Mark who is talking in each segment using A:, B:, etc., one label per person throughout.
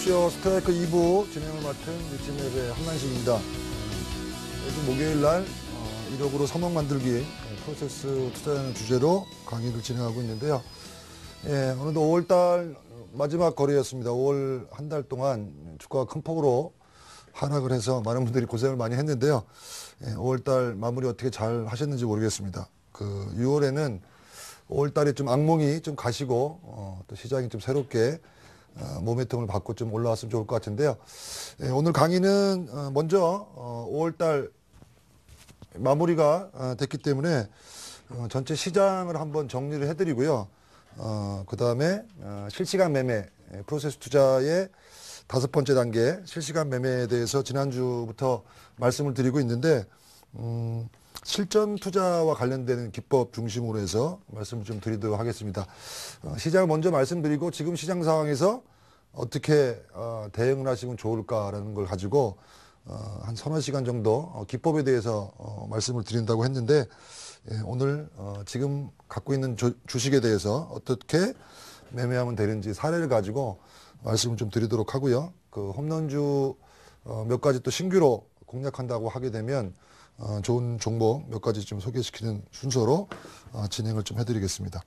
A: 안녕하십시오. 스트라이크 2부 진행을 맡은 유치맵의 한만식입니다. 요즘 목요일 날 1억으로 3억 만들기 프로세스 투자라는 주제로 강의를 진행하고 있는데요. 예, 오늘도 5월달 마지막 거래였습니다. 5월 한 달 동안 주가가 큰 폭으로 하락을 해서 많은 분들이 고생을 많이 했는데요. 예, 5월달 마무리 어떻게 잘 하셨는지 모르겠습니다. 6월에는 5월달에 좀 악몽이 좀 가시고 또 시장이 좀 새롭게 모멘텀을 받고 좀 올라왔으면 좋을 것 같은데요. 예, 오늘 강의는 먼저 5월달 마무리가 됐기 때문에 전체 시장을 한번 정리를 해드리고요. 그 다음에 실시간 매매 프로세스 투자의 5번째 단계 실시간 매매에 대해서 지난주부터 말씀을 드리고 있는데 실전 투자와 관련되는 기법 중심으로 해서 말씀을 좀 드리도록 하겠습니다. 시장을 먼저 말씀드리고 지금 시장 상황에서 어떻게 대응을 하시면 좋을까라는 걸 가지고 한 서너 시간 정도 기법에 대해서 말씀을 드린다고 했는데 오늘 지금 갖고 있는 주식에 대해서 어떻게 매매하면 되는지 사례를 가지고 말씀을 좀 드리도록 하고요. 그 홈런주 몇 가지 또 신규로 공략한다고 하게 되면 좋은 종목 몇 가지 좀 소개시키는 순서로 진행을 좀 해드리겠습니다.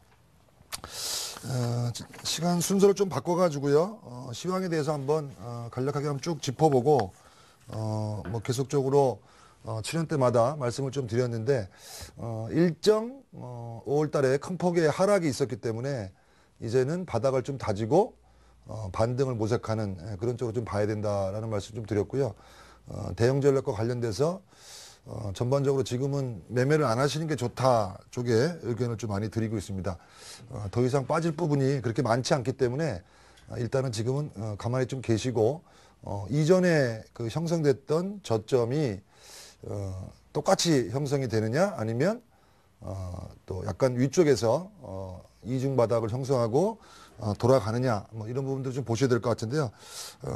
A: 시간 순서를 좀 바꿔가지고요. 시황에 대해서 한번 간략하게 한번 쭉 짚어보고 뭐 계속적으로 7년 때마다 말씀을 좀 드렸는데 일정 5월 달에 큰 폭의 하락이 있었기 때문에 이제는 바닥을 좀 다지고 반등을 모색하는 그런 쪽으로 좀 봐야 된다라는 말씀 좀 드렸고요. 대응 전략과 관련돼서 전반적으로 지금은 매매를 안 하시는 게 좋다 쪽에 의견을 좀 많이 드리고 있습니다. 더 이상 빠질 부분이 그렇게 많지 않기 때문에 일단은 지금은 가만히 좀 계시고 이전에 그 형성됐던 저점이 똑같이 형성이 되느냐 아니면 또 약간 위쪽에서 이중 바닥을 형성하고 돌아가느냐 뭐 이런 부분들 좀 보셔야 될 것 같은데요.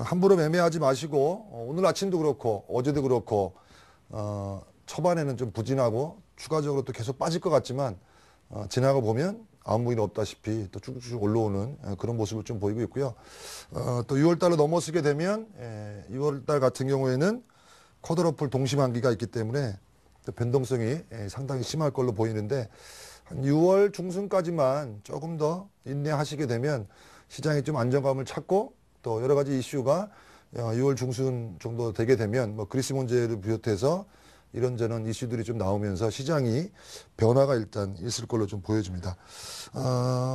A: 함부로 매매하지 마시고 오늘 아침도 그렇고 어제도 그렇고 초반에는 좀 부진하고 추가적으로 또 계속 빠질 것 같지만 지나가 보면 아무 일 없다시피 또 쭉쭉 올라오는 그런 모습을 좀 보이고 있고요. 또 6월달로 넘어서게 되면 6월달 같은 경우에는 쿼드러플 동시만기가 있기 때문에 또 변동성이 상당히 심할 걸로 보이는데 한 6월 중순까지만 조금 더 인내하시게 되면 시장이 좀 안정감을 찾고 또 여러 가지 이슈가 6월 중순 정도 되게 되면 뭐 그리스 문제를 비롯해서 이런저런 이슈들이 좀 나오면서 시장이 변화가 일단 있을 걸로 좀 보여집니다.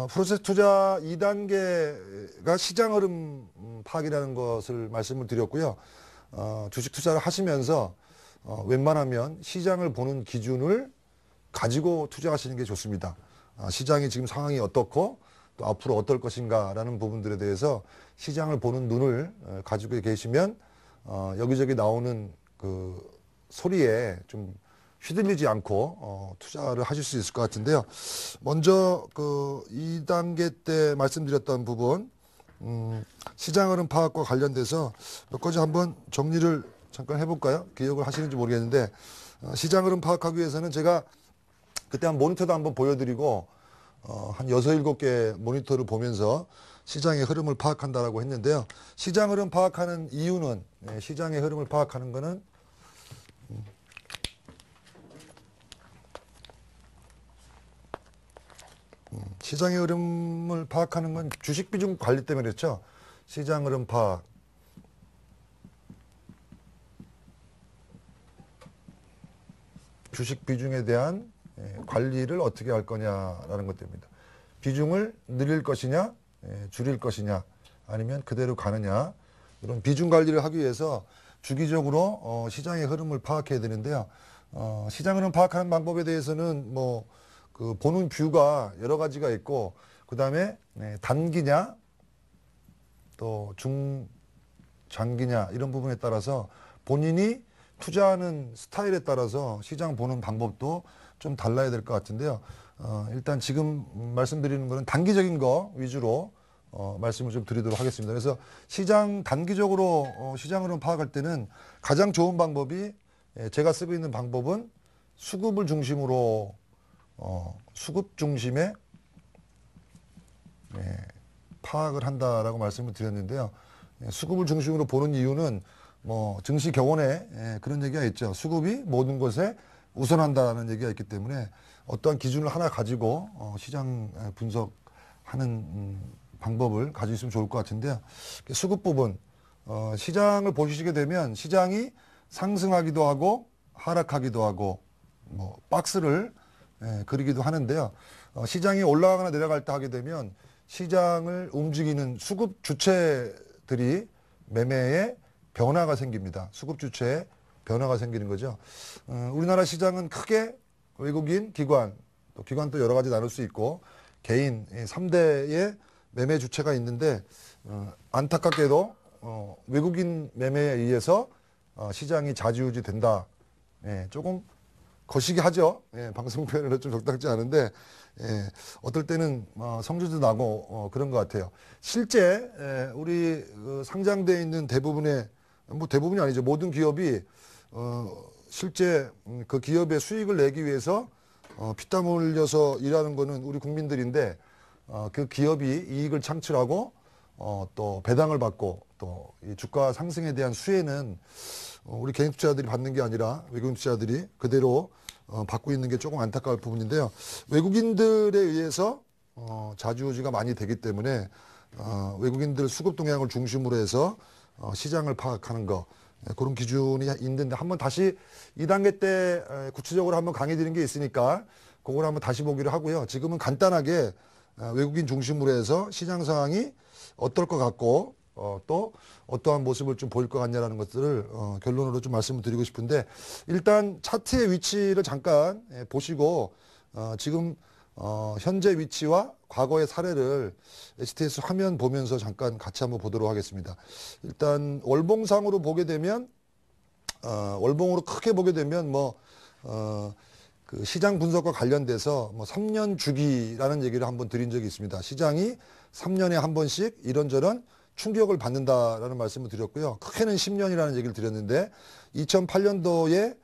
A: 프로세스 투자 2단계가 시장 흐름 파악이라는 것을 말씀을 드렸고요. 주식 투자를 하시면서 웬만하면 시장을 보는 기준을 가지고 투자하시는 게 좋습니다. 시장이 지금 상황이 어떻고 또 앞으로 어떨 것인가라는 부분들에 대해서 시장을 보는 눈을 가지고 계시면 여기저기 나오는 그 소리에 좀 휘둘리지 않고 투자를 하실 수 있을 것 같은데요. 먼저 그 2단계 때 말씀드렸던 부분 시장 흐름 파악과 관련돼서 몇 가지 한번 정리를 잠깐 해볼까요? 기억을 하시는지 모르겠는데 시장 흐름 파악하기 위해서는 제가 그때 한 모니터도 한번 보여드리고 한 6, 7개 모니터를 보면서 시장의 흐름을 파악한다라고 했는데요. 시장 흐름 파악하는 이유는 시장의 흐름을 파악하는 거는 시장의 흐름을 파악하는 건 주식 비중 관리 때문에 그렇죠. 시장 흐름 파악. 주식 비중에 대한 관리를 어떻게 할 거냐라는 것 때문입니다. 비중을 늘릴 것이냐, 줄일 것이냐, 아니면 그대로 가느냐 이런 비중 관리를 하기 위해서 주기적으로 시장의 흐름을 파악해야 되는데요. 시장 흐름 파악하는 방법에 대해서는 뭐 그 보는 뷰가 여러 가지가 있고 그 다음에 단기냐 또 중장기냐 이런 부분에 따라서 본인이 투자하는 스타일에 따라서 시장 보는 방법도 좀 달라야 될 것 같은데요. 일단 지금 말씀드리는 거는 단기적인 거 위주로 말씀을 좀 드리도록 하겠습니다. 그래서 시장 단기적으로 시장 흐름 파악할 때는 가장 좋은 방법이 제가 쓰고 있는 방법은 수급을 중심으로 수급 중심의 파악을 한다라고 말씀을 드렸는데요. 수급을 중심으로 보는 이유는 뭐 증시 격언에 그런 얘기가 있죠. 수급이 모든 것에 우선한다는 얘기가 있기 때문에 어떠한 기준을 하나 가지고 시장 분석하는 방법을 가지고 있으면 좋을 것 같은데요. 수급 부분, 시장을 보시게 되면 시장이 상승하기도 하고 하락하기도 하고 뭐 박스를 그리기도 하는데요. 시장이 올라가거나 내려갈 때 하게 되면 시장을 움직이는 수급 주체들이 매매에 변화가 생깁니다. 수급 주체에 변화가 생기는 거죠. 우리나라 시장은 크게 외국인, 기관, 또 기관도 여러 가지 나눌 수 있고 개인 3대의 매매 주체가 있는데 안타깝게도 외국인 매매에 의해서 시장이 좌지우지 된다. 조금 거시기 하죠. 방송 표현으로 좀 적당치 않은데 어떨 때는 성질도 나고 그런 것 같아요. 실제 우리 상장되어 있는 대부분의 뭐 대부분이 아니죠. 모든 기업이 실제 그 기업의 수익을 내기 위해서 피땀 흘려서 일하는 거는 우리 국민들인데 그 기업이 이익을 창출하고 또 배당을 받고 또 이 주가 상승에 대한 수혜는 우리 개인 투자자들이 받는 게 아니라 외국인 투자자들이 그대로 받고 있는 게 조금 안타까울 부분인데요. 외국인들에 의해서 좌지우지가 많이 되기 때문에 외국인들 수급 동향을 중심으로 해서 시장을 파악하는 거 그런 기준이 있는데 한번 다시 2단계 때 구체적으로 한번 강의 드린 게 있으니까 그걸 한번 다시 보기로 하고요. 지금은 간단하게 외국인 중심으로 해서 시장 상황이 어떨 것 같고 또 어떠한 모습을 좀 보일 것 같냐라는 것들을 결론으로 좀 말씀을 드리고 싶은데 일단 차트의 위치를 잠깐 보시고 지금 현재 위치와 과거의 사례를 HTS 화면 보면서 잠깐 같이 한번 보도록 하겠습니다. 일단 월봉상으로 보게 되면 월봉으로 크게 보게 되면 그 시장 분석과 관련돼서 3년 주기라는 얘기를 한번 드린 적이 있습니다. 시장이 3년에 한 번씩 이런저런 충격을 받는다라는 말씀을 드렸고요. 크게는 10년이라는 얘기를 드렸는데 2008년도에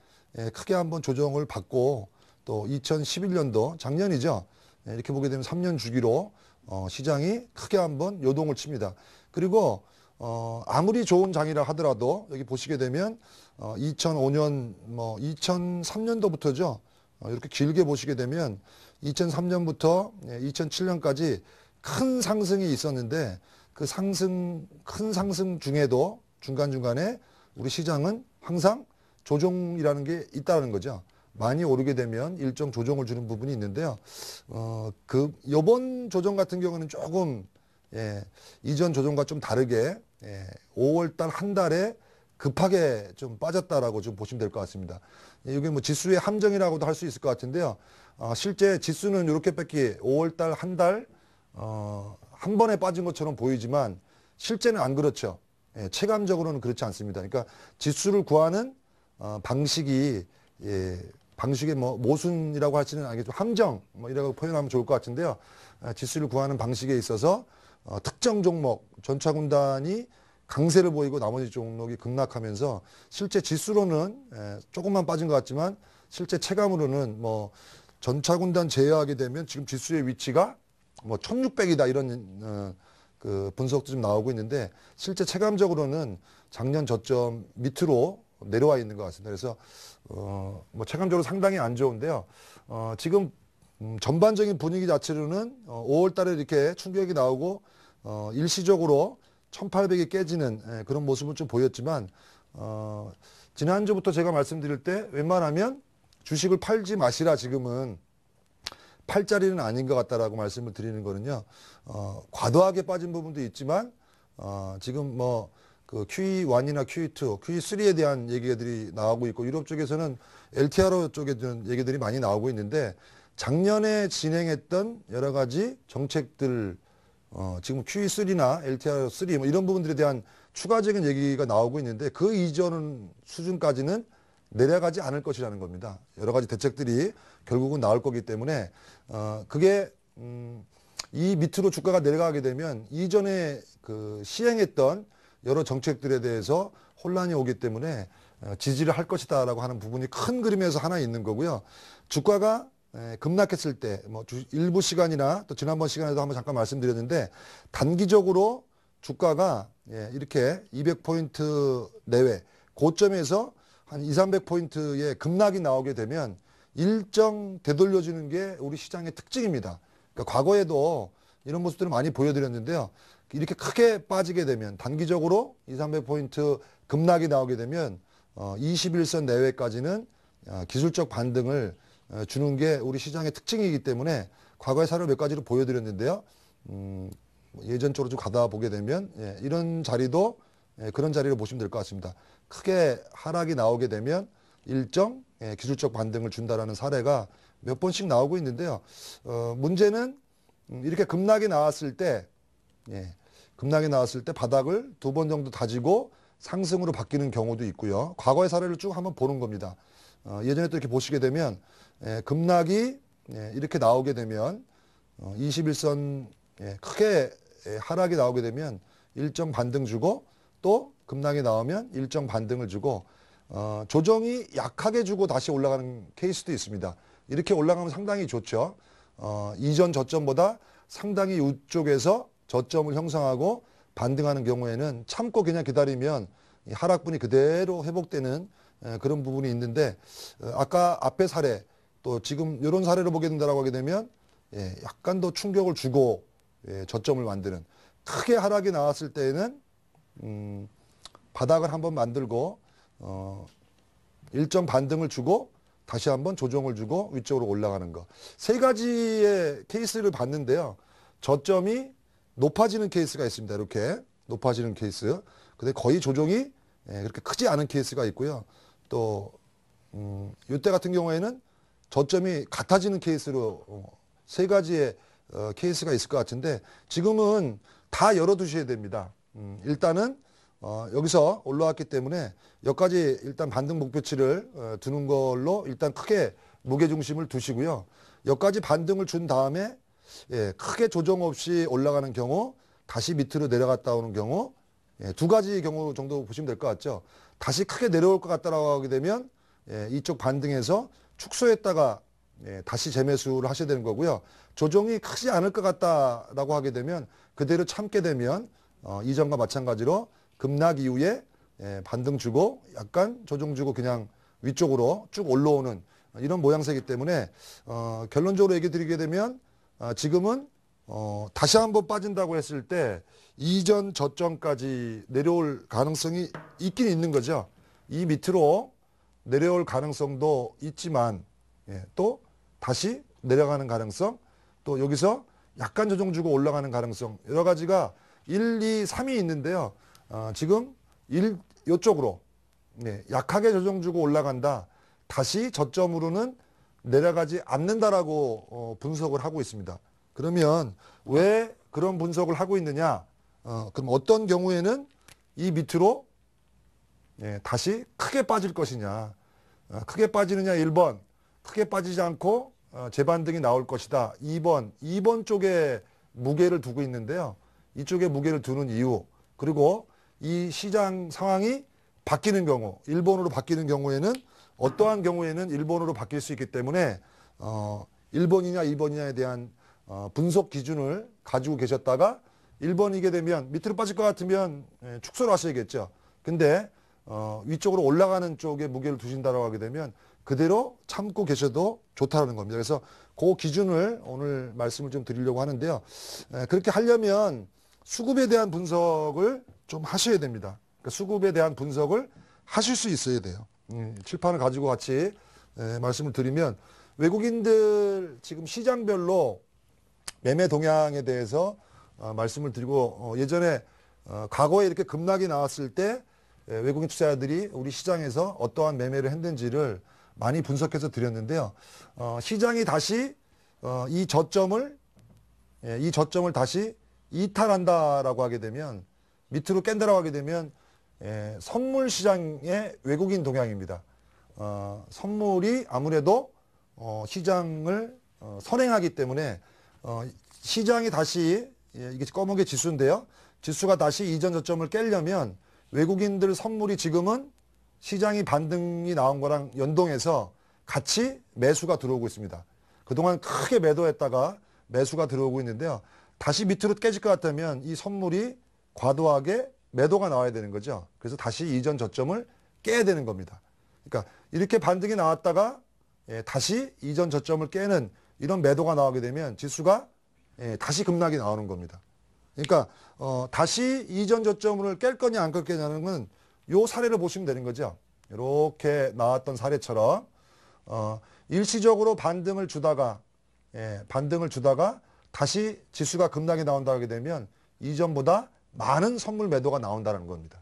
A: 크게 한번 조정을 받고 또 2011년도 작년이죠. 이렇게 보게 되면 3년 주기로 시장이 크게 한번 요동을 칩니다. 그리고 아무리 좋은 장이라 하더라도 여기 보시게 되면 2005년 2003년도부터죠. 이렇게 길게 보시게 되면 2003년부터 2007년까지 큰 상승이 있었는데 그 큰 상승 중에도 중간중간에 우리 시장은 항상 조정이라는 게 있다는 거죠. 많이 오르게 되면 일정 조정을 주는 부분이 있는데요. 요번 조정 같은 경우는 조금, 이전 조정과 좀 다르게, 5월달 한 달에 급하게 좀 빠졌다라고 좀 보시면 될 것 같습니다. 이게 뭐 지수의 함정이라고도 할 수 있을 것 같은데요. 실제 지수는 이렇게밖에 5월달 한 달, 한 번에 빠진 것처럼 보이지만 실제는 안 그렇죠. 체감적으로는 그렇지 않습니다. 그러니까 지수를 구하는 방식이 방식의 모순이라고 할지는 알겠죠. 함정 이라고 표현하면 좋을 것 같은데요. 지수를 구하는 방식에 있어서 특정 종목 전차군단이 강세를 보이고 나머지 종목이 급락하면서 실제 지수로는 조금만 빠진 것 같지만 실제 체감으로는 전차군단 제외하게 되면 지금 지수의 위치가 1600이다 이런 그 분석도 좀 나오고 있는데 실제 체감적으로는 작년 저점 밑으로 내려와 있는 것 같습니다. 그래서 체감적으로 상당히 안 좋은데요. 지금 전반적인 분위기 자체로는 5월 달에 이렇게 충격이 나오고 일시적으로 1800이 깨지는 그런 모습은 좀 보였지만 지난주부터 제가 말씀드릴 때 웬만하면 주식을 팔지 마시라 지금은 팔 자리는 아닌 것 같다라고 말씀을 드리는 거는요. 과도하게 빠진 부분도 있지만 지금 그 QE1이나 QE2, QE3에 대한 얘기들이 나오고 있고 유럽 쪽에서는 LTRO 쪽에 대한 얘기들이 많이 나오고 있는데 작년에 진행했던 여러 가지 정책들 지금 QE3나 LTRO3 이런 부분들에 대한 추가적인 얘기가 나오고 있는데 그 이전 수준까지는 내려가지 않을 것이라는 겁니다. 여러 가지 대책들이 결국은 나올 거기 때문에 그게 이 밑으로 주가가 내려가게 되면 이전에 그 시행했던 여러 정책들에 대해서 혼란이 오기 때문에 지지를 할 것이다라고 하는 부분이 큰 그림에서 하나 있는 거고요. 주가가 급락했을 때 일부 시간이나 또 지난번 시간에도 한번 잠깐 말씀드렸는데 단기적으로 주가가 이렇게 200포인트 내외 고점에서 한 2, 300포인트의 급락이 나오게 되면 일정 되돌려주는 게 우리 시장의 특징입니다. 그러니까 과거에도 이런 모습들을 많이 보여드렸는데요. 이렇게 크게 빠지게 되면 단기적으로 2, 300포인트 급락이 나오게 되면 21선 내외까지는 기술적 반등을 주는 게 우리 시장의 특징이기 때문에 과거의 사례를 몇 가지를 보여드렸는데요. 예전적으로 좀 가다 보게 되면 이런 자리도 그런 자리를 보시면 될 것 같습니다. 크게 하락이 나오게 되면 일정 기술적 반등을 준다라는 사례가 몇 번씩 나오고 있는데요. 문제는 이렇게 급락이 나왔을 때 바닥을 두 번 정도 다지고 상승으로 바뀌는 경우도 있고요. 과거의 사례를 쭉 한번 보는 겁니다. 예전에 또 이렇게 보시게 되면 급락이 이렇게 나오게 되면 21선 크게 하락이 나오게 되면 일정 반등 주고 또 급락이 나오면 일정 반등을 주고 조정이 약하게 주고 다시 올라가는 케이스도 있습니다. 이렇게 올라가면 상당히 좋죠. 이전 저점보다 상당히 이쪽에서 저점을 형성하고 반등하는 경우에는 참고 그냥 기다리면 이 하락분이 그대로 회복되는 그런 부분이 있는데 아까 앞에 사례 또 지금 이런 사례를 보게 된다고 하게 되면 약간 더 충격을 주고 저점을 만드는 크게 하락이 나왔을 때에는 바닥을 한번 만들고 일정 반등을 주고 다시 한번 조정을 주고 위쪽으로 올라가는 거. 세 가지의 케이스를 봤는데요. 저점이 높아지는 케이스가 있습니다. 이렇게 높아지는 케이스. 근데 거의 조정이 그렇게 크지 않은 케이스가 있고요. 또 이때 같은 경우에는 저점이 같아지는 케이스로 세 가지의 케이스가 있을 것 같은데 지금은 다 열어두셔야 됩니다. 일단은 여기서 올라왔기 때문에 여기까지 일단 반등 목표치를 두는 걸로 일단 크게 무게중심을 두시고요. 여기까지 반등을 준 다음에 크게 조정 없이 올라가는 경우 다시 밑으로 내려갔다 오는 경우 두 가지 경우 정도 보시면 될 것 같죠. 다시 크게 내려올 것 같다라고 하게 되면 이쪽 반등에서 축소했다가 다시 재매수를 하셔야 되는 거고요. 조정이 크지 않을 것 같다라고 하게 되면 그대로 참게 되면 이전과 마찬가지로 급락 이후에 반등 주고 약간 조정 주고 그냥 위쪽으로 쭉 올라오는 이런 모양새이기 때문에 결론적으로 얘기 드리게 되면 지금은 다시 한번 빠진다고 했을 때 이전 저점까지 내려올 가능성이 있긴 있는 거죠. 이 밑으로 내려올 가능성도 있지만 또 다시 내려가는 가능성 또 여기서 약간 조정 주고 올라가는 가능성 여러 가지가 1, 2, 3이 있는데요. 지금 이쪽으로 약하게 조정 주고 올라간다. 다시 저점으로는 내려가지 않는다라고 분석을 하고 있습니다. 그러면 왜 그런 분석을 하고 있느냐? 그럼 어떤 경우에는 이 밑으로 다시 크게 빠질 것이냐? 크게 빠지느냐 1번, 크게 빠지지 않고 재반등이 나올 것이다. 2번 쪽에 무게를 두고 있는데요. 이쪽에 무게를 두는 이유 그리고 이 시장 상황이 바뀌는 경우 일본으로 바뀌는 경우에는 어떠한 경우에는 일본으로 바뀔 수 있기 때문에 1번이냐 2번이냐에 대한 분석 기준을 가지고 계셨다가 1번이게 되면 밑으로 빠질 것 같으면 축소를 하셔야겠죠. 근데 위쪽으로 올라가는 쪽에 무게를 두신다고 하게 되면 그대로 참고 계셔도 좋다는 겁니다. 그래서 그 기준을 오늘 말씀을 좀 드리려고 하는데요. 그렇게 하려면 수급에 대한 분석을 좀 하셔야 됩니다. 그러니까 수급에 대한 분석을 하실 수 있어야 돼요. 칠판을 가지고 같이 말씀을 드리면 외국인들 지금 시장별로 매매 동향에 대해서 말씀을 드리고 예전에 과거에 이렇게 급락이 나왔을 때 외국인 투자자들이 우리 시장에서 어떠한 매매를 했는지를 많이 분석해서 드렸는데요. 시장이 다시 이 저점을 다시 이탈한다라고 하게 되면 밑으로 깬다라고 하게 되면 선물 시장의 외국인 동향입니다. 선물이 아무래도 시장을 선행하기 때문에 시장이 다시 이게 검은게 지수인데요. 지수가 다시 이전 저점을 깨려면 외국인들 선물이 지금은 시장이 반등이 나온 거랑 연동해서 같이 매수가 들어오고 있습니다. 그동안 크게 매도했다가 매수가 들어오고 있는데요. 다시 밑으로 깨질 것 같다면 이 선물이 과도하게 매도가 나와야 되는 거죠. 그래서 다시 이전 저점을 깨야 되는 겁니다. 그러니까 이렇게 반등이 나왔다가 다시 이전 저점을 깨는 이런 매도가 나오게 되면 지수가 다시 급락이 나오는 겁니다. 그러니까 다시 이전 저점을 깰 거냐 안 깰 거냐는 건 요 사례를 보시면 되는 거죠. 이렇게 나왔던 사례처럼 일시적으로 반등을 주다가 다시 지수가 급락이 나온다 하게 되면 이전보다 많은 선물 매도가 나온다는 겁니다.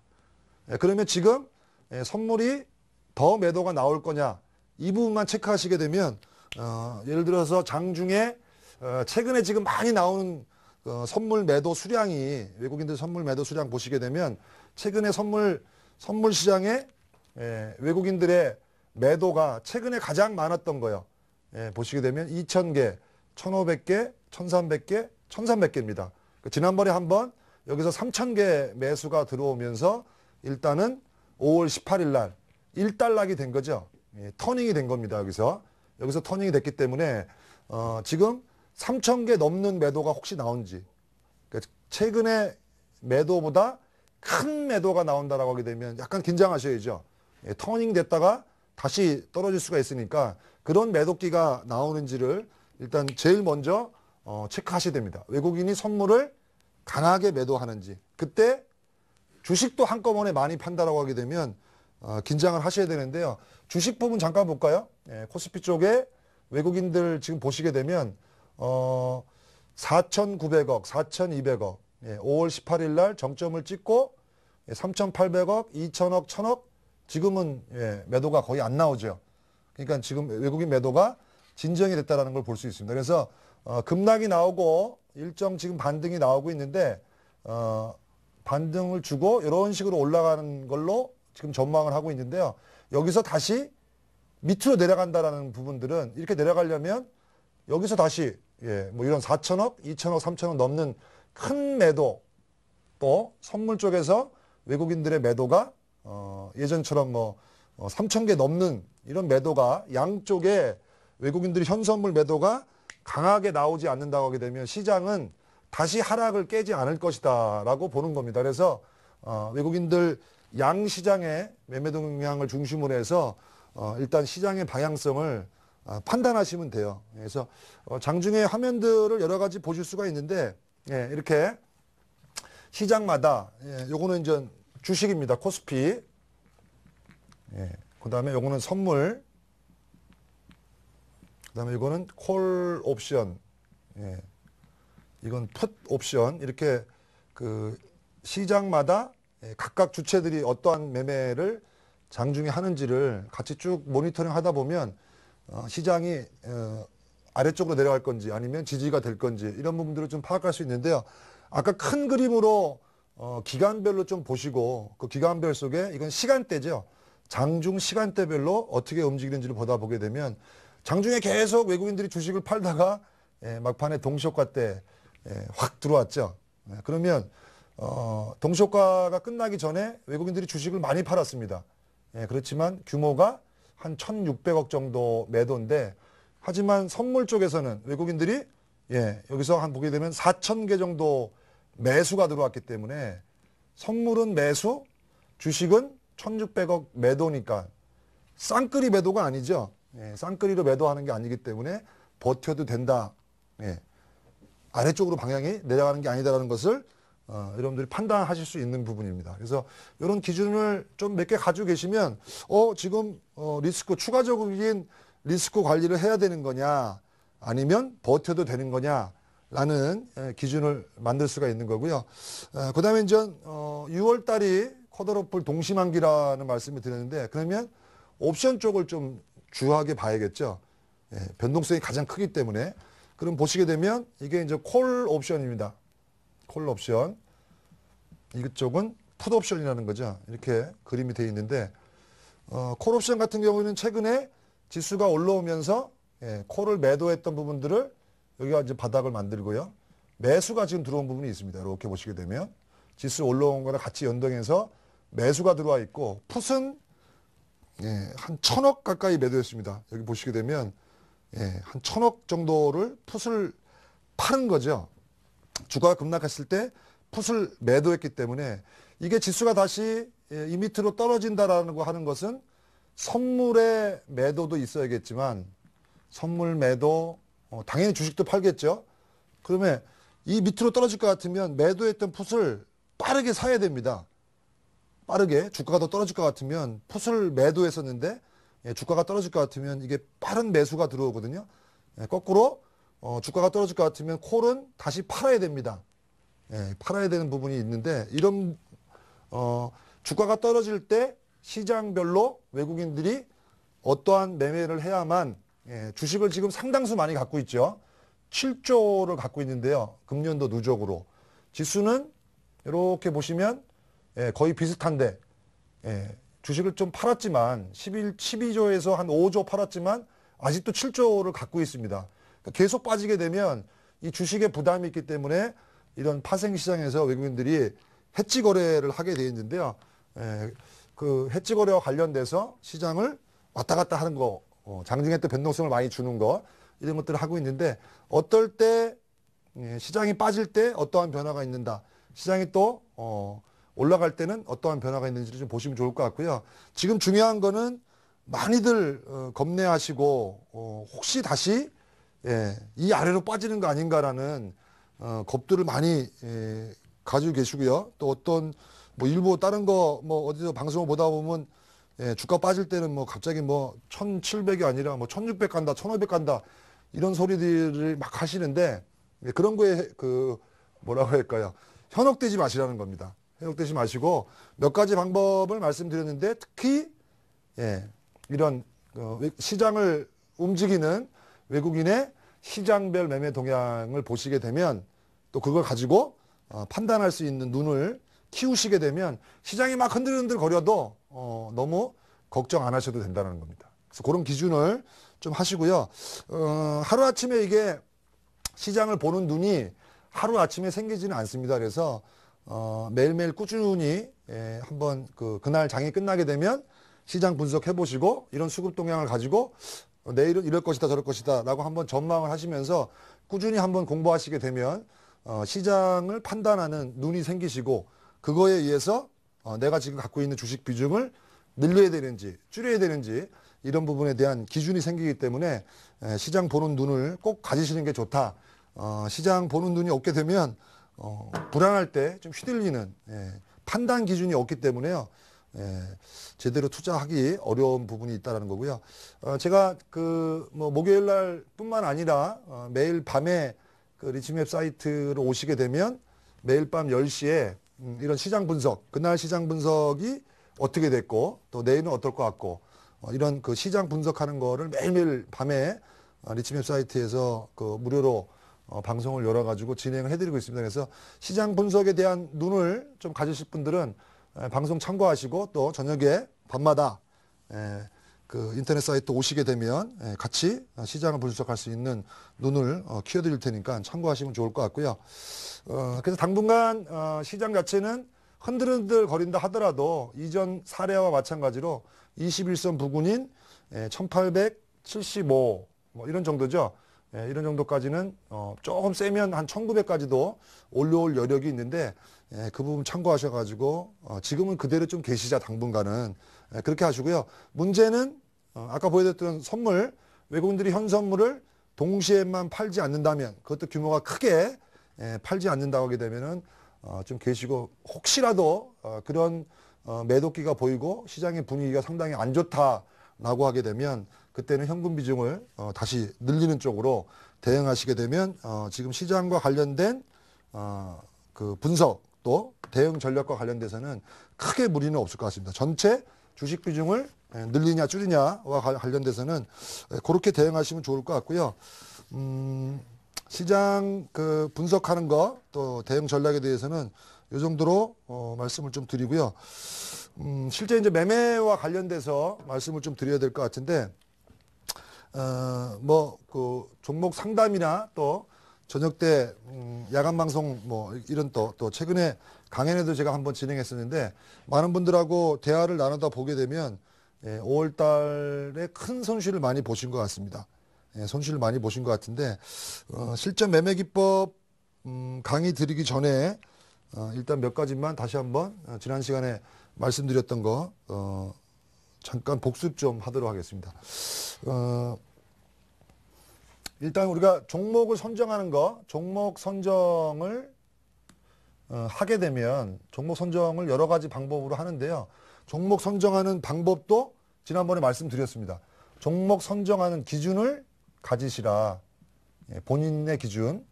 A: 그러면 지금 선물이 더 매도가 나올 거냐 이 부분만 체크하시게 되면 예를 들어서 장중에 최근에 지금 많이 나오는 선물 매도 수량이 외국인들 선물 매도 수량 보시게 되면 최근에 선물 시장에 외국인들의 매도가 최근에 가장 많았던 거요. 보시게 되면 2,000개, 1,500개, 1,300개, 1,300개입니다. 지난번에 한번 여기서 3,000개 매수가 들어오면서 일단은 5월 18일 날 일단락이 된 거죠. 터닝이 된 겁니다. 여기서 터닝이 됐기 때문에 지금 3,000개 넘는 매도가 혹시 나온지 그러니까 최근에 매도보다 큰 매도가 나온다라고 하게 되면 약간 긴장하셔야죠. 터닝 됐다가 다시 떨어질 수가 있으니까 그런 매도기가 나오는지를 일단 제일 먼저 체크하셔야 됩니다. 외국인이 선물을 강하게 매도하는지 그때 주식도 한꺼번에 많이 판다라고 하게 되면 긴장을 하셔야 되는데요. 주식 부분 잠깐 볼까요? 코스피 쪽에 외국인들 지금 보시게 되면 4,900억, 4,200억 5월 18일 날 정점을 찍고 3,800억, 2,000억, 1,000억 지금은 매도가 거의 안 나오죠. 그러니까 지금 외국인 매도가 진정이 됐다는 걸 볼 수 있습니다. 그래서 급락이 나오고 일정 지금 반등이 나오고 있는데 반등을 주고 이런 식으로 올라가는 걸로 지금 전망을 하고 있는데요. 여기서 다시 밑으로 내려간다라는 부분들은 이렇게 내려가려면 여기서 다시 뭐 이런 4,000억, 2,000억, 3,000억 넘는 큰 매도 또 선물 쪽에서 외국인들의 매도가 예전처럼 뭐 3,000개 넘는 이런 매도가 양쪽에 외국인들이 현선물 매도가 강하게 나오지 않는다고 하게 되면 시장은 다시 하락을 깨지 않을 것이다 라고 보는 겁니다. 그래서 외국인들 양시장의 매매 동향을 중심으로 해서 일단 시장의 방향성을 판단하시면 돼요. 그래서 장중에 화면들을 여러 가지 보실 수가 있는데 이렇게 시장마다 요거는 이제 주식입니다. 코스피. 그 다음에 요거는 선물. 그 다음에 이거는 콜 옵션. 이건 풋 옵션. 이렇게 그 시장마다 각각 주체들이 어떠한 매매를 장중에 하는지를 같이 쭉 모니터링 하다 보면 시장이 아래쪽으로 내려갈 건지 아니면 지지가 될 건지 이런 부분들을 좀 파악할 수 있는데요. 아까 큰 그림으로 기간별로 좀 보시고 그 기간별 속에 이건 시간대죠. 장중 시간대별로 어떻게 움직이는지를 보다 보게 되면 장중에 계속 외국인들이 주식을 팔다가 막판에 동시효과 때 확 들어왔죠. 그러면 동시효과가 끝나기 전에 외국인들이 주식을 많이 팔았습니다. 그렇지만 규모가 한 1,600억 정도 매도인데 하지만 선물 쪽에서는 외국인들이 여기서 한 보게 되면 4,000개 정도 매수가 들어왔기 때문에 선물은 매수, 주식은 1,600억 매도니까 쌍끌이 매도가 아니죠. 쌍끌이로 매도하는 게 아니기 때문에 버텨도 된다. 아래쪽으로 방향이 내려가는 게 아니다라는 것을 여러분들이 판단하실 수 있는 부분입니다. 그래서 이런 기준을 좀 몇 개 가지고 계시면 지금 리스크 추가적인 리스크 관리를 해야 되는 거냐 아니면 버텨도 되는 거냐라는 기준을 만들 수가 있는 거고요. 그 다음에 이제 6월 달이 컷오프 동시만기라는 말씀을 드렸는데 그러면 옵션 쪽을 좀 주요하게 봐야겠죠. 변동성이 가장 크기 때문에 그럼 보시게 되면 이게 이제 콜 옵션입니다. 콜 옵션. 이쪽은 풋 옵션이라는 거죠. 이렇게 그림이 되어 있는데 콜 옵션 같은 경우는 최근에 지수가 올라오면서 콜을 매도했던 부분들을 여기가 이제 바닥을 만들고요. 매수가 지금 들어온 부분이 있습니다. 이렇게 보시게 되면 지수 올라온 거랑 같이 연동해서 매수가 들어와 있고 풋은 한 1,000억 가까이 매도했습니다. 여기 보시게 되면 한 1,000억 정도를 풋을 파는 거죠. 주가가 급락했을 때 풋을 매도했기 때문에 이게 지수가 다시 이 밑으로 떨어진다라는 거 하는 것은 선물의 매도도 있어야겠지만 선물 매도 당연히 주식도 팔겠죠. 그러면 이 밑으로 떨어질 것 같으면 매도했던 풋을 빠르게 사야 됩니다. 빠르게 주가가 더 떨어질 것 같으면 풋을 매도했었는데 주가가 떨어질 것 같으면 이게 빠른 매수가 들어오거든요. 거꾸로 주가가 떨어질 것 같으면 콜은 다시 팔아야 됩니다. 팔아야 되는 부분이 있는데 이런 주가가 떨어질 때 시장별로 외국인들이 어떠한 매매를 해야만 주식을 지금 상당수 많이 갖고 있죠. 7조를 갖고 있는데요. 금년도 누적으로. 지수는 이렇게 보시면 거의 비슷한데 주식을 좀 팔았지만 12조에서 한 5조 팔았지만 아직도 7조를 갖고 있습니다. 그러니까 계속 빠지게 되면 이 주식에 부담이 있기 때문에 이런 파생시장에서 외국인들이 해지 거래를 하게 되어 있는데요. 그 해지 거래와 관련돼서 시장을 왔다 갔다 하는 거, 장중에 또 변동성을 많이 주는 거 이런 것들을 하고 있는데 어떨 때 시장이 빠질 때 어떠한 변화가 있는다. 시장이 또 올라갈 때는 어떠한 변화가 있는지를 좀 보시면 좋을 것 같고요. 지금 중요한 거는 많이들 겁내하시고 혹시 다시 이 아래로 빠지는 거 아닌가라는 겁들을 많이 가지고 계시고요. 또 어떤 뭐 일부 다른 거 뭐 어디서 방송을 보다 보면 주가 빠질 때는 뭐 갑자기 뭐 1,700이 아니라 뭐 1,600 간다, 1,500 간다 이런 소리들을 막 하시는데 그런 거에 그 뭐라고 할까요? 현혹되지 마시라는 겁니다. 현혹되지 마시고 몇 가지 방법을 말씀드렸는데 특히 이런 시장을 움직이는 외국인의 시장별 매매 동향을 보시게 되면 또 그걸 가지고 판단할 수 있는 눈을 키우시게 되면 시장이 막 흔들흔들 거려도 너무 걱정 안 하셔도 된다는 겁니다. 그래서 그런 기준을 좀 하시고요. 하루아침에 이게 시장을 보는 눈이 하루아침에 생기지는 않습니다. 그래서 매일매일 꾸준히 한번 그날 장이 끝나게 되면 시장 분석해 보시고 이런 수급 동향을 가지고 내일은 이럴 것이다 저럴 것이다 라고 한번 전망을 하시면서 꾸준히 한번 공부하시게 되면 시장을 판단하는 눈이 생기시고 그거에 의해서 내가 지금 갖고 있는 주식 비중을 늘려야 되는지 줄여야 되는지 이런 부분에 대한 기준이 생기기 때문에 시장 보는 눈을 꼭 가지시는 게 좋다. 시장 보는 눈이 없게 되면 불안할 때 좀 휘둘리는 판단 기준이 없기 때문에요. 제대로 투자하기 어려운 부분이 있다는 거고요. 제가 뭐 목요일 날뿐만 아니라 매일 밤에 그 리치맵 사이트로 오시게 되면 매일 밤 10시에 이런 시장 분석, 그날 시장 분석이 어떻게 됐고 또 내일은 어떨 것 같고 이런 그 시장 분석하는 거를 매일매일 밤에 리치맵 사이트에서 그 무료로 방송을 열어가지고 진행을 해드리고 있습니다. 그래서 시장 분석에 대한 눈을 좀 가지실 분들은 방송 참고하시고 또 저녁에 밤마다 그 인터넷 사이트 오시게 되면 같이 시장을 분석할 수 있는 눈을 키워드릴 테니까 참고하시면 좋을 것 같고요. 그래서 당분간 시장 자체는 흔들흔들 거린다 하더라도 이전 사례와 마찬가지로 21선 부근인 1875 뭐 이런 정도죠. 이런 정도까지는 조금 세면 한 1900까지도 올라올 여력이 있는데 그 부분 참고하셔가지고 지금은 그대로 좀 계시자 당분간은 그렇게 하시고요. 문제는 아까 보여드렸던 선물 외국인들이 현 선물을 동시에만 팔지 않는다면 그것도 규모가 크게 팔지 않는다고 하게 되면은 좀 계시고 혹시라도 그런 매도기가 보이고 시장의 분위기가 상당히 안 좋다라고 하게 되면 그때는 현금 비중을 다시 늘리는 쪽으로 대응하시게 되면 지금 시장과 관련된 그 분석 또 대응 전략과 관련돼서는 크게 무리는 없을 것 같습니다. 전체 주식 비중을 늘리냐 줄이냐와 관련돼서는 그렇게 대응하시면 좋을 것 같고요. 시장 그 분석하는 거 또 대응 전략에 대해서는 이 정도로 말씀을 좀 드리고요. 실제 이제 매매와 관련돼서 말씀을 좀 드려야 될 것 같은데 뭐 그 종목 상담이나 또 저녁 때 야간 방송 뭐 이런 또 최근에 강연회도 제가 한번 진행했었는데 많은 분들하고 대화를 나누다 보게 되면 5월 달에 큰 손실을 많이 보신 것 같습니다. 손실을 많이 보신 것 같은데 실전 매매 기법 강의 드리기 전에 일단 몇 가지만 다시 한번 지난 시간에 말씀드렸던 거 잠깐 복습 좀 하도록 하겠습니다. 일단 우리가 종목을 선정하는 거, 종목 선정을 하게 되면 종목 선정을 여러 가지 방법으로 하는데요. 종목 선정하는 방법도 지난번에 말씀드렸습니다. 종목 선정하는 기준을 가지시라. 본인의 기준.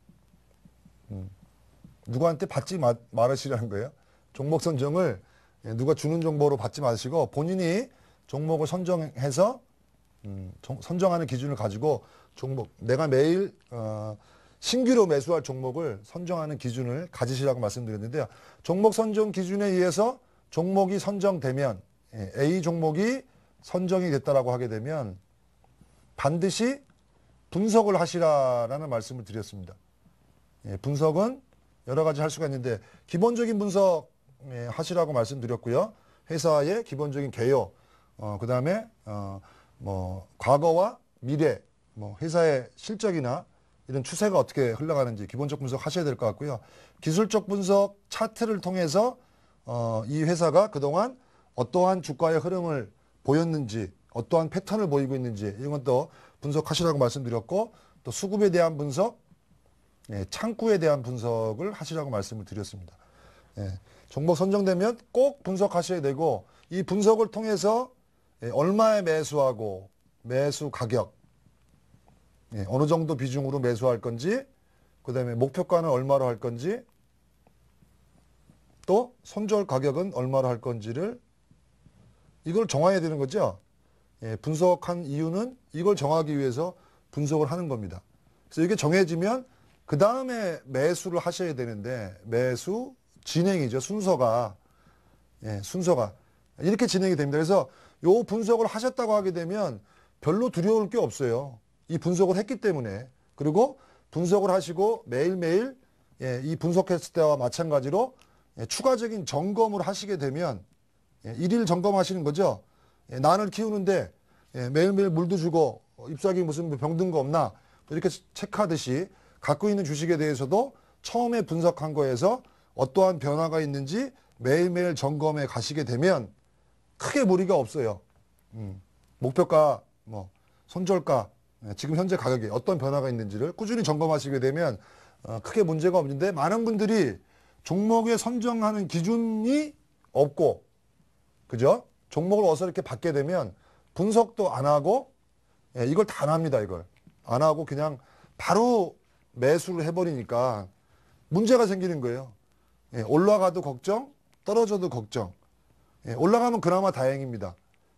A: 누구한테 받지 말으시라는 거예요. 종목 선정을 누가 주는 정보로 받지 마시고 본인이 종목을 선정해서 선정하는 기준을 가지고 종목, 내가 매일 신규로 매수할 종목을 선정하는 기준을 가지시라고 말씀드렸는데요. 종목 선정 기준에 의해서 종목이 선정되면 A 종목이 선정이 됐다라고 하게 되면 반드시 분석을 하시라라는 말씀을 드렸습니다. 분석은 여러 가지 할 수가 있는데 기본적인 분석 하시라고 말씀드렸고요. 회사의 기본적인 개요, 그 다음에 뭐 과거와 미래, 뭐 회사의 실적이나 이런 추세가 어떻게 흘러가는지 기본적 분석 하셔야 될 것 같고요. 기술적 분석 차트를 통해서 이 회사가 그동안 어떠한 주가의 흐름을 보였는지, 어떠한 패턴을 보이고 있는지 이런 것도 분석하시라고 말씀드렸고, 또 수급에 대한 분석, 창구에 대한 분석을 하시라고 말씀을 드렸습니다. 종목 선정되면 꼭 분석하셔야 되고, 이 분석을 통해서 얼마에 매수하고 매수 가격, 어느 정도 비중으로 매수할 건지, 그 다음에 목표가는 얼마로 할 건지, 또 손절 가격은 얼마로 할 건지를 이걸 정해야 되는 거죠. 분석한 이유는 이걸 정하기 위해서 분석을 하는 겁니다. 그래서 이게 정해지면 그 다음에 매수를 하셔야 되는데, 매수 진행이죠. 순서가 이렇게 진행이 됩니다. 그래서 요 분석을 하셨다고 하게 되면 별로 두려울 게 없어요. 이 분석을 했기 때문에. 그리고 분석을 하시고 매일매일 이 분석했을 때와 마찬가지로 추가적인 점검을 하시게 되면, 일일 점검하시는 거죠. 난을 키우는데 매일매일 물도 주고 잎사귀 무슨 병든 거 없나 이렇게 체크하듯이 갖고 있는 주식에 대해서도 처음에 분석한 거에서 어떠한 변화가 있는지 매일매일 점검해 가시게 되면 크게 무리가 없어요. 목표가, 뭐 손절가, 지금 현재 가격에 어떤 변화가 있는지를 꾸준히 점검하시게 되면 크게 문제가 없는데, 많은 분들이 종목에 선정하는 기준이 없고, 그죠? 종목을 어서 이렇게 받게 되면 분석도 안 하고, 이걸 다 안 합니다. 이걸 안 하고 그냥 바로 매수를 해버리니까 문제가 생기는 거예요. 올라가도 걱정, 떨어져도 걱정. 올라가면 그나마 다행입니다.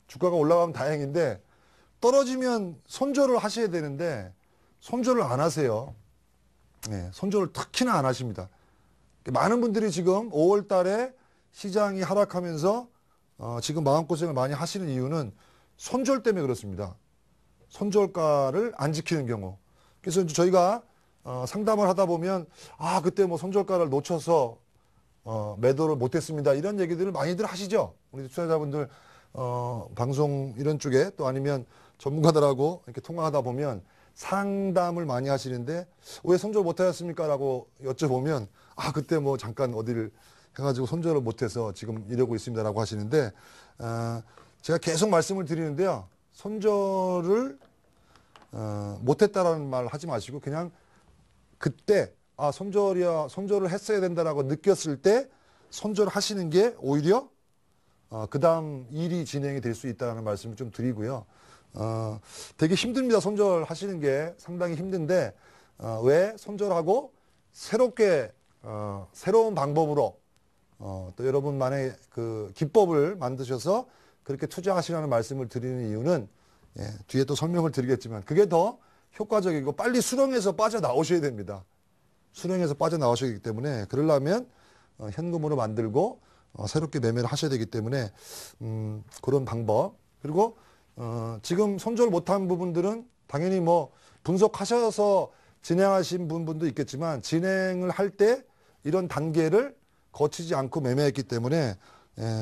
A: 주가가 올라가면 다행인데, 떨어지면 손절을 하셔야 되는데 손절을 안 하세요. 손절을 특히나 안 하십니다. 많은 분들이 지금 5월 달에 시장이 하락하면서 지금 마음고생을 많이 하시는 이유는 손절 때문에 그렇습니다. 손절가를 안 지키는 경우. 그래서 이제 저희가 상담을 하다 보면, 그때 뭐 손절가를 놓쳐서 매도를 못했습니다, 이런 얘기들을 많이들 하시죠. 우리 투자자분들 방송 이런 쪽에, 또 아니면 전문가들하고 이렇게 통화하다 보면 상담을 많이 하시는데, 왜 손절 못하셨습니까? 라고 여쭤보면, 그때 뭐 잠깐 어디를 해가지고 손절을 못해서 지금 이러고 있습니다 라고 하시는데, 제가 계속 말씀을 드리는데요. 손절을 못했다라는 말 하지 마시고, 그냥 그때 손절을 했어야 된다라고 느꼈을 때 손절을 하시는 게 오히려 그 다음 일이 진행이 될 수 있다는 말씀을 좀 드리고요. 되게 힘듭니다. 손절 하시는 게 상당히 힘든데, 왜 손절하고 새롭게 새로운 방법으로 또 여러분만의 그 기법을 만드셔서 그렇게 투자하시라는 말씀을 드리는 이유는, 뒤에 또 설명을 드리겠지만 그게 더 효과적이고 빨리 수렁에서 빠져나오셔야 됩니다. 수렁에서 빠져나오셔야 하기 때문에, 그러려면 현금으로 만들고 새롭게 매매를 하셔야 되기 때문에 그런 방법. 그리고 지금 손절 못한 부분들은 당연히 뭐 분석하셔서 진행하신 분도 있겠지만, 진행을 할 때 이런 단계를 거치지 않고 매매했기 때문에,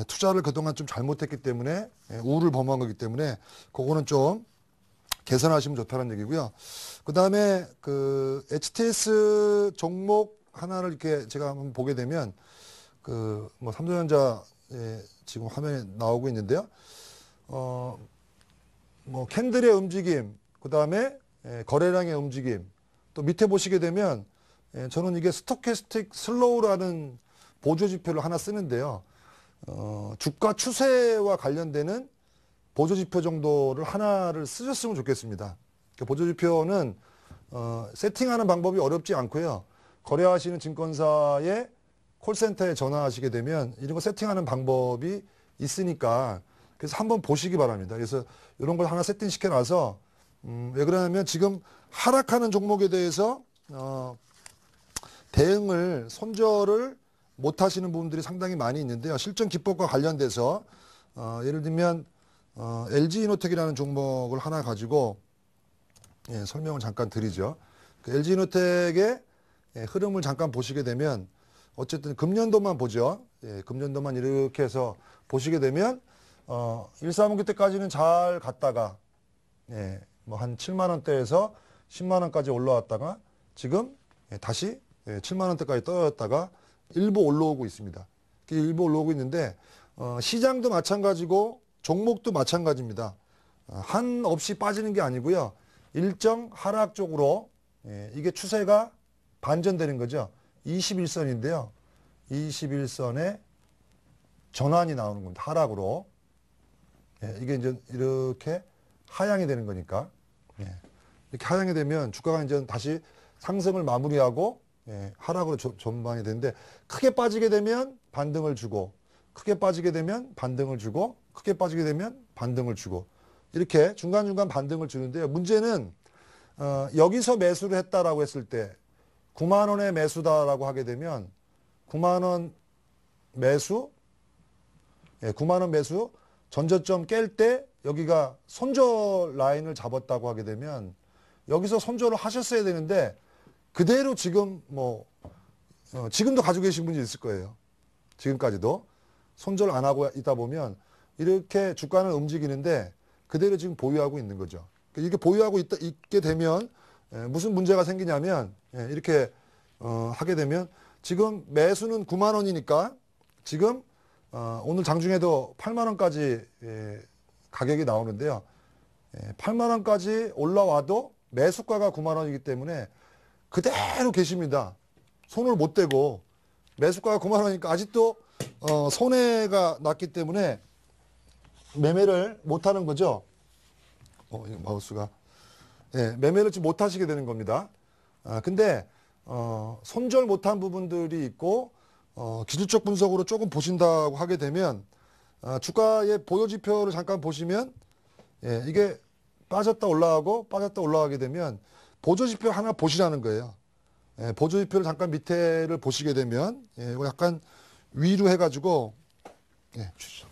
A: 투자를 그동안 좀 잘못했기 때문에 우를 범한 거기 때문에 그거는 좀 개선하시면 좋다는 얘기고요. 그 다음에 그 HTS 종목 하나를 이렇게 제가 한번 보게 되면, 그 뭐 삼성전자 지금 화면에 나오고 있는데요. 뭐 캔들의 움직임, 그 다음에 거래량의 움직임, 또 밑에 보시게 되면 저는 이게 스토캐스틱 슬로우라는 보조 지표를 하나 쓰는데요. 주가 추세와 관련되는 보조 지표 정도를 하나를 쓰셨으면 좋겠습니다. 그 보조 지표는 세팅하는 방법이 어렵지 않고요. 거래하시는 증권사의 콜센터에 전화하시게 되면 이런 거 세팅하는 방법이 있으니까 그래서 한번 보시기 바랍니다. 그래서 이런 걸 하나 세팅시켜 놔서 왜 그러냐면 지금 하락하는 종목에 대해서 대응을 손절을 못 하시는 부분들이 상당히 많이 있는데요. 실전 기법과 관련돼서 예를 들면 LG이노텍이라는 종목을 하나 가지고 설명을 잠깐 드리죠. 그 LG이노텍의 흐름을 잠깐 보시게 되면 어쨌든 금년도만 보죠. 금년도만 이렇게 해서 보시게 되면 135기 때까지는 잘 갔다가 뭐 한 7만 원대에서 10만 원까지 올라왔다가 지금 다시 7만 원대까지 떨어졌다가 일부 올라오고 있습니다. 일부 올라오고 있는데 시장도 마찬가지고 종목도 마찬가지입니다. 한 없이 빠지는 게 아니고요. 일정 하락 쪽으로 이게 추세가 반전되는 거죠. 21선인데요. 21선에 전환이 나오는 겁니다. 하락으로. 이게 이제 이렇게 하향이 되는 거니까. 이렇게 하향이 되면 주가가 이제 다시 상승을 마무리하고 하락으로 전방이 되는데 크게 빠지게 되면 반등을 주고 크게 빠지게 되면 반등을 주고 크게 빠지게 되면 반등을 주고 이렇게 중간중간 반등을 주는데요. 문제는 여기서 매수를 했다라고 했을 때 9만 원의 매수다라고 하게 되면 9만 원 매수 9만 원 매수 전저점 깰 때 여기가 손절 라인을 잡았다고 하게 되면 여기서 손절을 하셨어야 되는데 그대로 지금 지금도 가지고 계신 분이 있을 거예요. 지금까지도 손절 안 하고 있다 보면 이렇게 주가는 움직이는데 그대로 지금 보유하고 있는 거죠. 이렇게 보유하고 있게 되면 무슨 문제가 생기냐면 이렇게 하게 되면 지금 매수는 9만 원이니까 지금 오늘 장중에도 8만 원까지 가격이 나오는데요. 8만 원까지 올라와도 매수가가 9만 원이기 때문에 그대로 계십니다. 손을 못 대고 매수가가 9만 원이니까 아직도 손해가 났기 때문에 매매를 못 하는 거죠. 이거 마우스가 매매를 지금 못 하시게 되는 겁니다. 근데 손절 못한 부분들이 있고 기술적 분석으로 조금 보신다고 하게 되면 주가의 보여지표를 잠깐 보시면 이게 빠졌다 올라가고 빠졌다 올라가게 되면 보조지표 하나 보시라는 거예요. 보조지표를 잠깐 밑에를 보시게 되면 이거 약간 위로 해가지고 주시죠.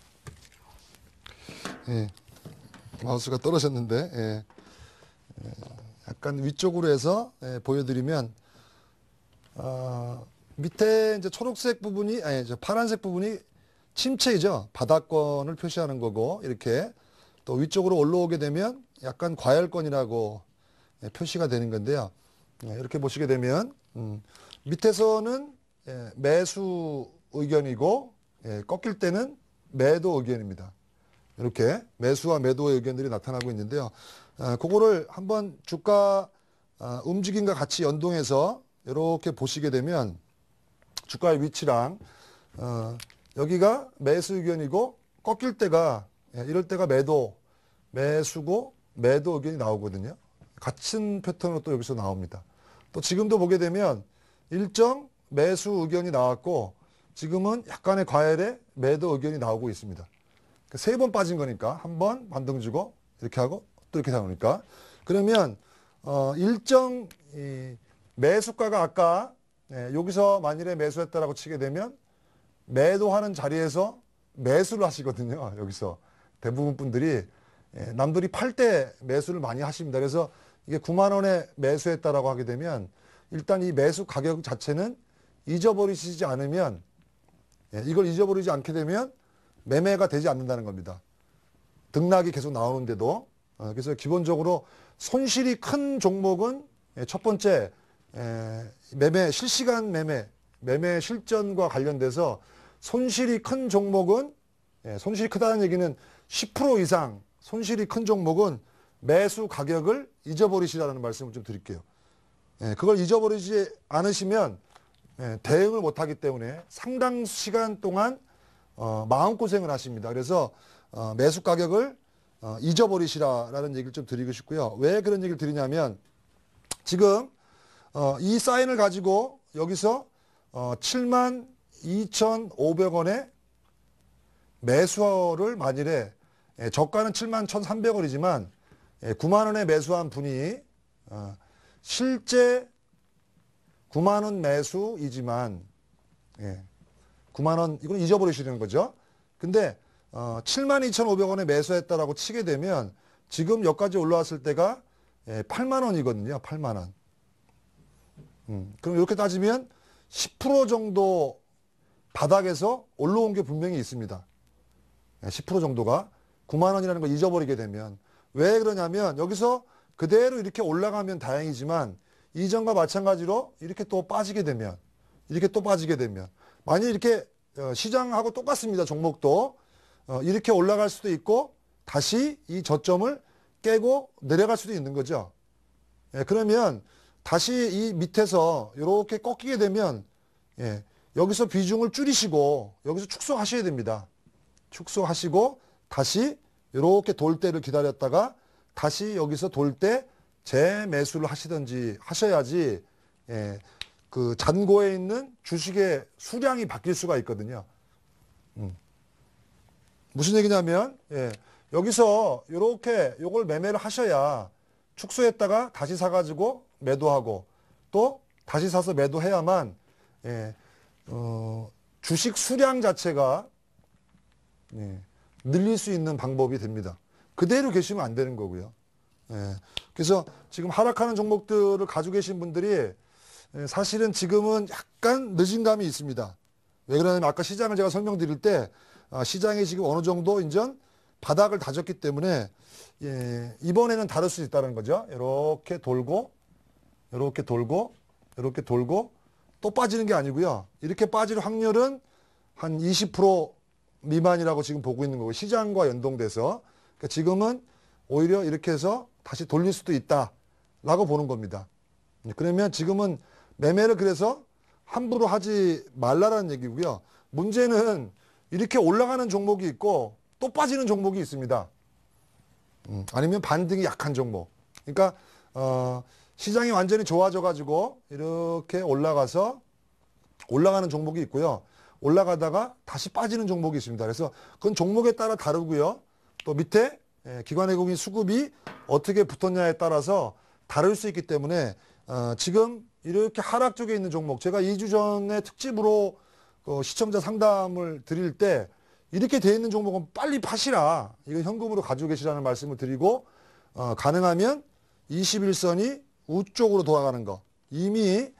A: 마우스가 떨어졌는데 약간 위쪽으로 해서 보여드리면 밑에 이제 초록색 부분이 파란색 부분이 침체이죠. 바닥권을 표시하는 거고 이렇게 또 위쪽으로 올라오게 되면 약간 과열권이라고 표시가 되는 건데요. 이렇게 보시게 되면 밑에서는 매수 의견이고 꺾일 때는 매도 의견입니다. 이렇게 매수와 매도의 의견들이 나타나고 있는데요. 그거를 한번 주가 움직임과 같이 연동해서 이렇게 보시게 되면 주가의 위치랑 여기가 매수 의견이고 꺾일 때가 이럴 때가 매수고 매도 의견이 나오거든요. 같은 패턴으로 또 여기서 나옵니다. 또 지금도 보게 되면 일정 매수 의견이 나왔고 지금은 약간의 과열의 매도 의견이 나오고 있습니다. 세 번 빠진 거니까 한 번 반등 주고 이렇게 하고 또 이렇게 나오니까 그러면 일정 매수가가 아까 여기서 만일에 매수했다라고 치게 되면 매도하는 자리에서 매수를 하시거든요. 여기서 대부분 분들이 남들이 팔 때 매수를 많이 하십니다. 그래서 이게 9만 원에 매수했다라고 하게 되면 일단 이 매수 가격 자체는 잊어버리시지 않으면 이걸 잊어버리지 않게 되면 매매가 되지 않는다는 겁니다. 등락이 계속 나오는데도 그래서 기본적으로 손실이 큰 종목은 첫 번째 매매 실시간 매매 실전과 관련돼서 손실이 큰 종목은 손실이 크다는 얘기는 10% 이상 손실이 큰 종목은 매수 가격을 잊어버리시라는 말씀을 좀 드릴게요. 그걸 잊어버리지 않으시면 대응을 못하기 때문에 상당 시간 동안 마음고생을 하십니다. 그래서 매수 가격을 잊어버리시라라는 얘기를 좀 드리고 싶고요. 왜 그런 얘기를 드리냐면 지금 이 사인을 가지고 여기서 72,500원에 매수를 만일에 저가는 71,300원이지만 9만원에 매수한 분이 실제 9만원 매수이지만 9만원 이건 잊어버리시는 거죠. 근데 72,500원에 매수했다라고 치게 되면 지금 여기까지 올라왔을 때가 8만원이거든요. 8만원. 그럼 이렇게 따지면 10% 정도 바닥에서 올라온 게 분명히 있습니다. 10% 정도가 9만원이라는 걸 잊어버리게 되면. 왜 그러냐면 여기서 그대로 이렇게 올라가면 다행이지만 이전과 마찬가지로 이렇게 또 빠지게 되면 만약 이렇게 시장하고 똑같습니다. 종목도 이렇게 올라갈 수도 있고 다시 이 저점을 깨고 내려갈 수도 있는 거죠. 그러면 다시 이 밑에서 이렇게 꺾이게 되면 여기서 비중을 줄이시고 여기서 축소하셔야 됩니다. 축소하시고 다시 이렇게 돌 때를 기다렸다가 다시 여기서 돌 때 재매수를 하시든지 하셔야지 그 잔고에 있는 주식의 수량이 바뀔 수가 있거든요. 무슨 얘기냐면 여기서 이렇게 요걸 매매를 하셔야 축소했다가 다시 사가지고 매도하고 또 다시 사서 매도해야만 주식 수량 자체가 늘릴 수 있는 방법이 됩니다. 그대로 계시면 안 되는 거고요. 그래서 지금 하락하는 종목들을 가지고 계신 분들이 사실은 지금은 약간 늦은 감이 있습니다. 왜 그러냐면 아까 시장을 제가 설명드릴 때 시장이 지금 어느 정도 인전 바닥을 다졌기 때문에 이번에는 다를 수 있다는 거죠. 이렇게 돌고 이렇게 돌고 이렇게 돌고 또 빠지는 게 아니고요. 이렇게 빠질 확률은 한 20% 미만이라고 지금 보고 있는 거고 시장과 연동돼서 그러니까 지금은 오히려 이렇게 해서 다시 돌릴 수도 있다라고 보는 겁니다. 그러면 지금은 매매를 그래서 함부로 하지 말라라는 얘기고요. 문제는 이렇게 올라가는 종목이 있고 또 빠지는 종목이 있습니다. 아니면 반등이 약한 종목. 그러니까 시장이 완전히 좋아져 가지고 이렇게 올라가서 올라가는 종목이 있고요. 올라가다가 다시 빠지는 종목이 있습니다. 그래서 그건 종목에 따라 다르고요. 또 밑에 기관외국인 수급이 어떻게 붙었냐에 따라서 다를 수 있기 때문에 지금 이렇게 하락 쪽에 있는 종목 제가 2주 전에 특집으로 시청자 상담을 드릴 때 이렇게 돼 있는 종목은 빨리 파시라. 이건 현금으로 가지고 계시라는 말씀을 드리고 가능하면 21선이 우쪽으로 돌아가는 거 이미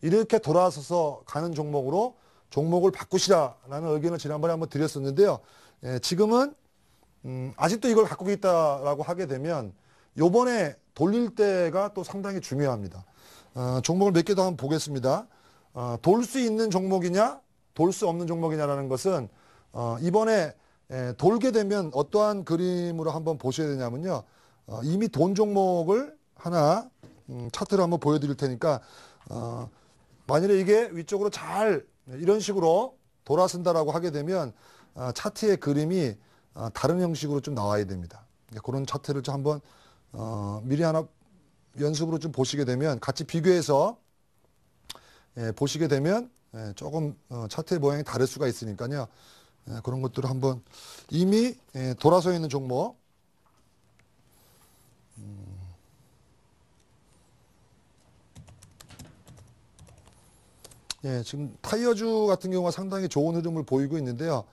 A: 이렇게 돌아서서 가는 종목으로 종목을 바꾸시라라는 의견을 지난번에 한번 드렸었는데요. 지금은 아직도 이걸 갖고 있다라고 하게 되면 요번에 돌릴 때가 또 상당히 중요합니다. 종목을 몇 개 더 한번 보겠습니다. 돌 수 있는 종목이냐 돌 수 없는 종목이냐라는 것은 이번에 돌게 되면 어떠한 그림으로 한번 보셔야 되냐면요. 이미 돈 종목을 하나 차트를 한번 보여드릴 테니까 만일에 이게 위쪽으로 잘 이런 식으로 돌아선다라고 하게 되면 차트의 그림이 다른 형식으로 좀 나와야 됩니다. 그런 차트를 좀 한번 미리 하나 연습으로 좀 보시게 되면 같이 비교해서 보시게 되면 조금 차트의 모양이 다를 수가 있으니까요. 그런 것들을 한번 이미 돌아서 있는 종목 지금 타이어주 같은 경우가 상당히 좋은 흐름을 보이고 있는데요.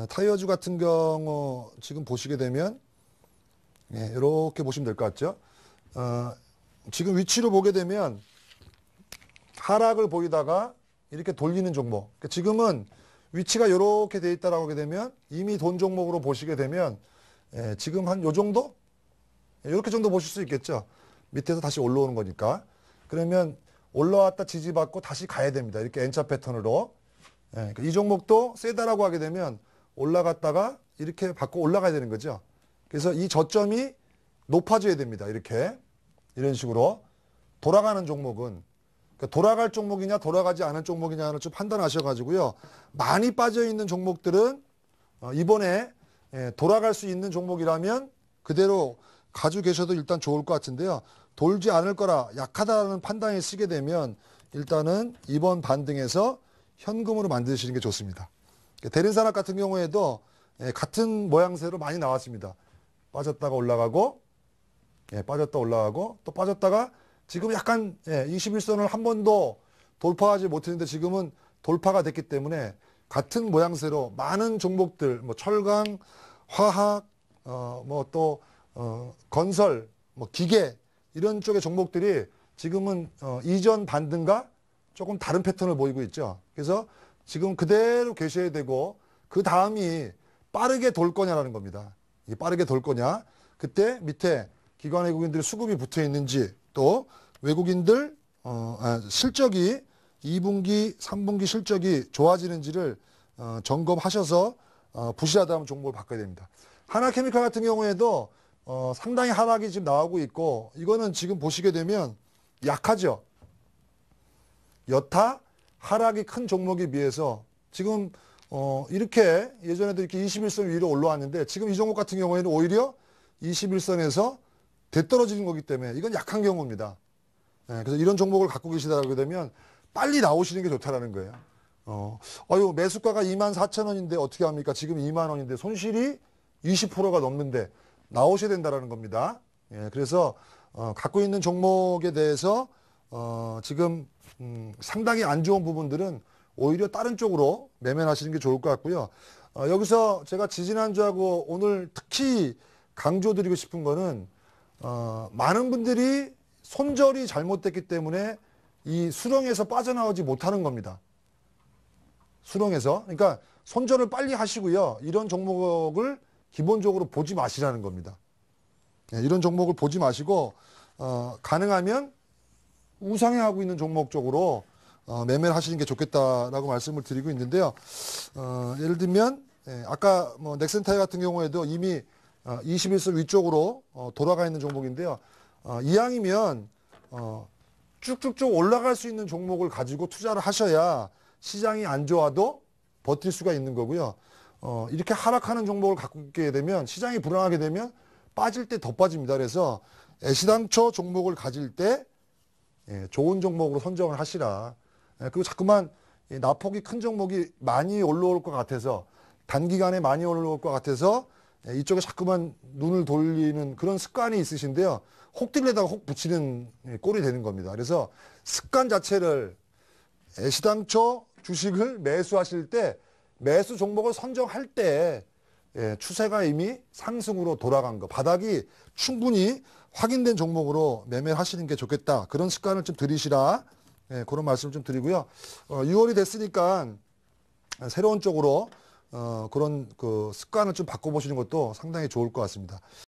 A: 타이어주 같은 경우 지금 보시게 되면 이렇게 보시면 될 것 같죠. 지금 위치로 보게 되면 하락을 보이다가 이렇게 돌리는 종목. 그러니까 지금은 위치가 이렇게 돼 있다라고 하게 되면 이미 돈 종목으로 보시게 되면 지금 한 요 정도? 이렇게 정도 보실 수 있겠죠. 밑에서 다시 올라오는 거니까. 그러면 올라왔다 지지받고 다시 가야 됩니다. 이렇게 N자 패턴으로. 그러니까 이 종목도 세다라고 하게 되면 올라갔다가 이렇게 받고 올라가야 되는 거죠. 그래서 이 저점이 높아져야 됩니다. 이렇게 이런 식으로 돌아가는 종목은 그러니까 돌아갈 종목이냐 돌아가지 않은 종목이냐를 좀 판단하셔가지고요. 많이 빠져 있는 종목들은 이번에 돌아갈 수 있는 종목이라면 그대로 가지고 계셔도 일단 좋을 것 같은데요. 돌지 않을 거라 약하다는 판단이 쓰게 되면 일단은 이번 반등에서 현금으로 만드시는 게 좋습니다. 대림산업 같은 경우에도 같은 모양새로 많이 나왔습니다. 빠졌다가 올라가고 빠졌다 올라가고 또 빠졌다가 지금 약간 21선을 한 번도 돌파하지 못했는데 지금은 돌파가 됐기 때문에 같은 모양새로 많은 종목들 뭐 철강, 화학, 뭐 또 건설, 뭐 기계 이런 쪽의 종목들이 지금은 이전 반등과 조금 다른 패턴을 보이고 있죠. 그래서 지금 그대로 계셔야 되고 그 다음이 빠르게 돌 거냐라는 겁니다. 이게 빠르게 돌 거냐. 그때 밑에 기관 외국인들의 수급이 붙어 있는지 또 외국인들 실적이 2분기, 3분기 실적이 좋아지는지를 점검하셔서 부실하다면 종목을 바꿔야 됩니다. 하나케미칼 같은 경우에도 상당히 하락이 지금 나오고 있고 이거는 지금 보시게 되면 약하죠. 여타 하락이 큰 종목에 비해서 지금 이렇게 예전에도 이렇게 21선 위로 올라왔는데 지금 이 종목 같은 경우에는 오히려 21선에서 되떨어지는 거기 때문에 이건 약한 경우입니다. 그래서 이런 종목을 갖고 계시다고 되면 빨리 나오시는 게 좋다라는 거예요. 매수가가 24,000원인데 어떻게 합니까? 지금 2만 원인데 손실이 20%가 넘는데 나오셔야 된다라는 겁니다. 그래서 갖고 있는 종목에 대해서 지금 상당히 안 좋은 부분들은 오히려 다른 쪽으로 매매하시는 게 좋을 것 같고요. 여기서 제가 지지난주하고 오늘 특히 강조드리고 싶은 거는 많은 분들이 손절이 잘못됐기 때문에 이 수렁에서 빠져나오지 못하는 겁니다. 수렁에서. 그러니까 손절을 빨리 하시고요. 이런 종목을 기본적으로 보지 마시라는 겁니다. 이런 종목을 보지 마시고 가능하면 우상향하고 있는 종목 쪽으로 매매를 하시는 게 좋겠다라고 말씀을 드리고 있는데요. 예를 들면 아까 뭐 넥센타이 같은 경우에도 이미 21선 위쪽으로 돌아가 있는 종목인데요. 이왕이면 쭉쭉쭉 올라갈 수 있는 종목을 가지고 투자를 하셔야 시장이 안 좋아도 버틸 수가 있는 거고요. 이렇게 하락하는 종목을 갖고 있게 되면 시장이 불안하게 되면 빠질 때 더 빠집니다. 그래서 애시당초 종목을 가질 때 좋은 종목으로 선정을 하시라. 그리고 자꾸만 나폭이 큰 종목이 많이 올라올 것 같아서 단기간에 많이 올라올 것 같아서 이쪽에 자꾸만 눈을 돌리는 그런 습관이 있으신데요. 혹 들려다가 혹 붙이는 꼴이 되는 겁니다. 그래서 습관 자체를 애시당초 주식을 매수하실 때 매수 종목을 선정할 때 추세가 이미 상승으로 돌아간 거 바닥이 충분히 확인된 종목으로 매매를 하시는 게 좋겠다. 그런 습관을 좀 들이시라. 그런 말씀을 좀 드리고요. 6월이 됐으니까 새로운 쪽으로 그런 그 습관을 좀 바꿔보시는 것도 상당히 좋을 것 같습니다.